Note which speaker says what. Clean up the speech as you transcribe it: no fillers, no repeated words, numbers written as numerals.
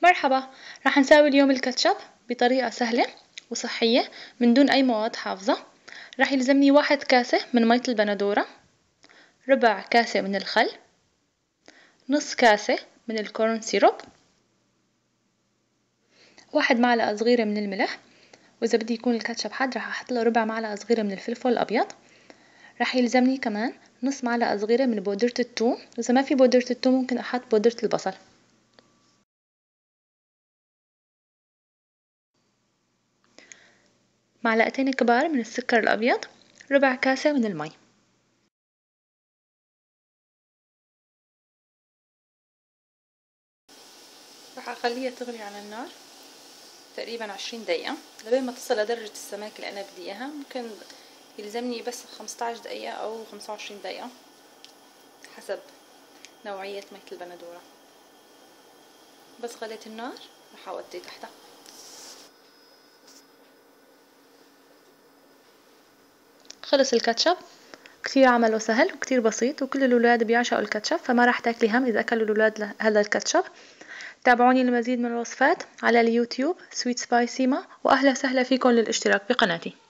Speaker 1: مرحبا، راح نساوي اليوم الكاتشب بطريقة سهلة وصحية من دون أي مواد حافظة. راح يلزمني 1 كاسة من مية البندورة، ربع كاسة من الخل، نص كاسة من الكورن سيروب، 1 معلقة صغيرة من الملح، وإذا بدي يكون الكاتشب حاد راح أحط له ربع معلقة صغيرة من الفلفل الأبيض. راح يلزمني كمان نص معلقة صغيرة من بودرة الثوم، وإذا ما في بودرة الثوم ممكن أحط بودرة البصل. معلقتين كبار من السكر الأبيض، ربع كاسة من المي. راح أخليها تغلي على النار تقريبا 20 دقيقة لبين ما تصل لدرجة السماك اللي أنا بدي إياها. ممكن يلزمني بس 15 دقيقة أو 25 دقيقة حسب نوعية مية البندورة. بس غليت النار راح أودي تحتها. خلص الكاتشب، كتير عمله سهل وكتير بسيط وكل الأولاد بيعشقوا الكاتشب، فما راح تاكلي هم إذا أكلوا الأولاد هذا الكاتشب. تابعوني لمزيد من الوصفات على اليوتيوب سويت سبايسيما، وأهلا وسهلا فيكم للاشتراك بقناتي.